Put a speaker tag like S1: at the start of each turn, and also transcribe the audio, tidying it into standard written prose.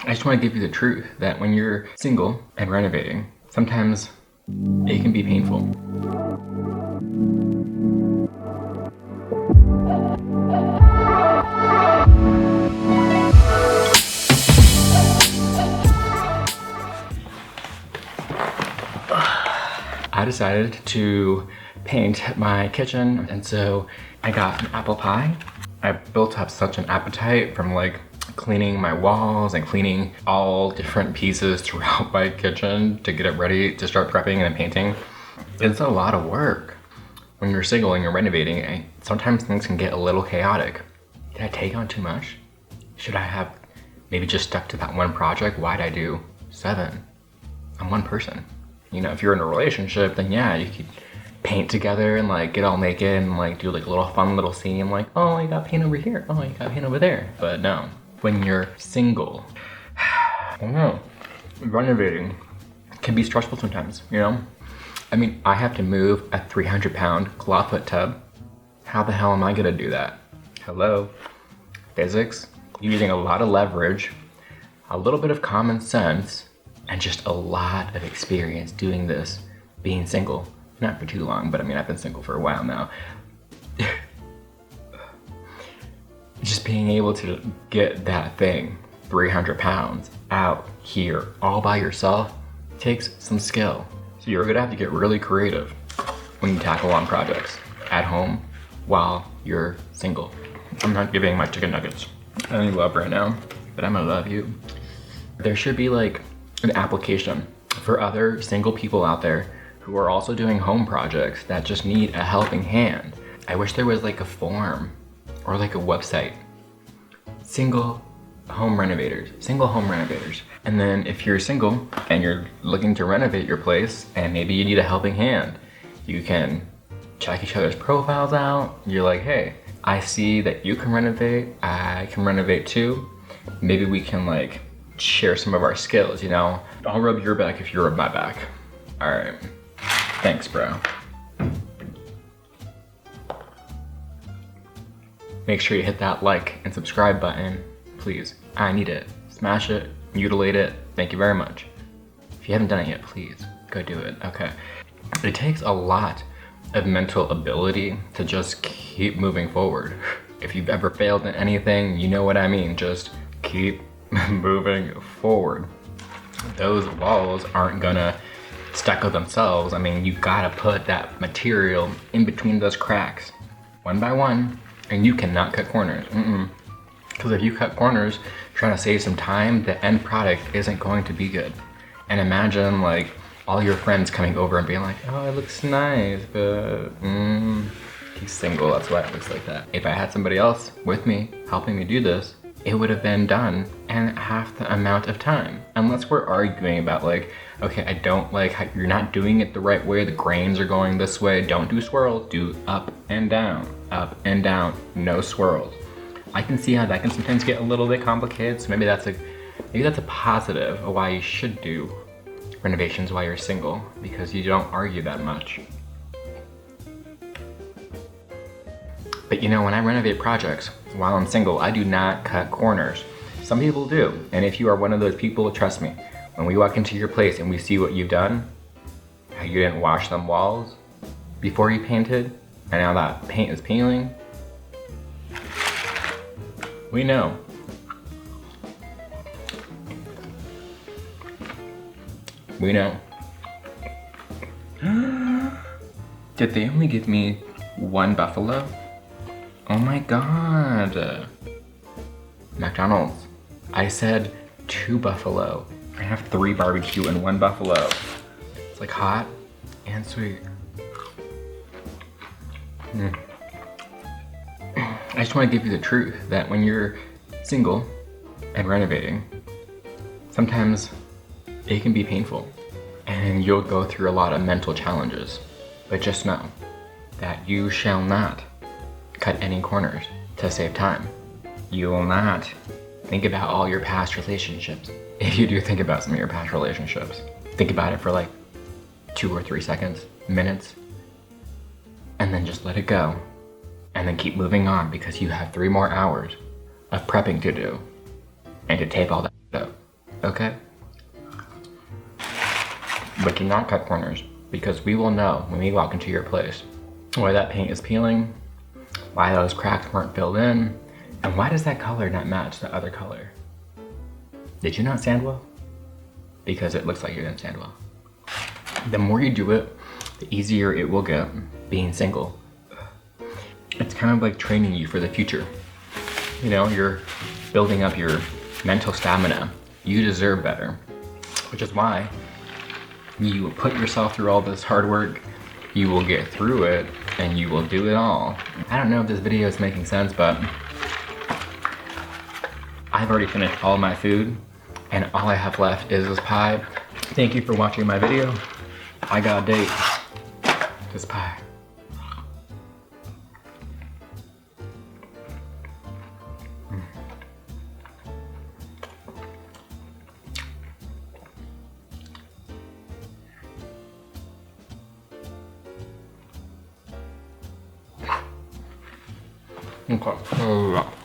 S1: I just want to give you the truth that when you're single and renovating, sometimes it can be painful. I decided to paint my kitchen, and so I got an apple pie. I built up such an appetite from like cleaning my walls and cleaning all different pieces throughout my kitchen to get it ready to start prepping and painting. It's a lot of work when you're single and you're renovating, and sometimes things can get a little chaotic. Did I take on too much? Should I have maybe just stuck to that one project? Why'd I do 7? I'm one person. You know, if you're in a relationship, then yeah, you could paint together and like get all naked and like do like a little fun little scene like, oh, you got paint over here, oh, you got paint over there. But no, when you're single, I don't know, renovating can be stressful sometimes, you know? I mean, I have to move a 300-pound clawfoot tub. How the hell am I gonna do that? Hello? Physics, using a lot of leverage, a little bit of common sense, and just a lot of experience doing this, being single. Not for too long, but I mean, I've been single for a while now. Just being able to get that thing, 300 pounds, out here all by yourself takes some skill. So you're gonna have to get really creative when you tackle on projects at home while you're single. I'm not giving my chicken nuggets any love right now, but I'm gonna love you. There should be like an application for other single people out there who are also doing home projects that just need a helping hand. I wish there was like a form or like a website. Single home renovators. And then if you're single and you're looking to renovate your place and maybe you need a helping hand, you can check each other's profiles out. You're like, hey, I see that you can renovate, I can renovate too. Maybe we can like share some of our skills, you know? I'll rub your back if you rub my back. All right, thanks, bro. Make sure you hit that like and subscribe button, please. I need it. Smash it, mutilate it. Thank you very much. If you haven't done it yet, please go do it, okay? It takes a lot of mental ability to just keep moving forward. If you've ever failed in anything, you know what I mean. Just keep moving forward. Those walls aren't gonna stucco themselves. I mean, you gotta put that material in between those cracks, one by one, and you cannot cut corners. Because if you cut corners trying to save some time, the end product isn't going to be good. And imagine like all your friends coming over and being like, oh, it looks nice, but he's single, that's why it looks like that. If I had somebody else with me, helping me do this, it would have been done in half the amount of time. Unless we're arguing about like, okay, I don't like how you're not doing it the right way, the grains are going this way, don't do swirls, do up and down, no swirls. I can see how that can sometimes get a little bit complicated, so maybe that's a positive of why you should do renovations while you're single, because you don't argue that much. But you know, when I renovate projects while I'm single, I do not cut corners. Some people do, and if you are one of those people, trust me, when we walk into your place and we see what you've done, how you didn't wash them walls before you painted, and now that paint is peeling, we know. We know. Did they only give me 1 buffalo? Oh my god. McDonald's. I said 2 buffalo. I have 3 barbecue and 1 buffalo. It's like hot and sweet. I just want to give you the truth that when you're single and renovating, sometimes it can be painful and you'll go through a lot of mental challenges. But just know that you shall not cut any corners to save time. You will not think about all your past relationships. If you do think about some of your past relationships, think about it for like 2 or 3 seconds, minutes, and then just let it go. And then keep moving on, because you have 3 more hours of prepping to do and to tape all that up. okay? But do not cut corners, because we will know when we walk into your place why that paint is peeling, why those cracks weren't filled in, and why does that color not match the other color? Did you not sand well? Because it looks like you didn't sand well. The more you do it, the easier it will get being single. It's kind of like training you for the future. You know, you're building up your mental stamina. You deserve better, which is why you put yourself through all this hard work. You will get through it and you will do it all. I don't know if this video is making sense, but I've already finished all my food and all I have left is this pie. Thank you for watching my video. I got a date. This pie. Okay.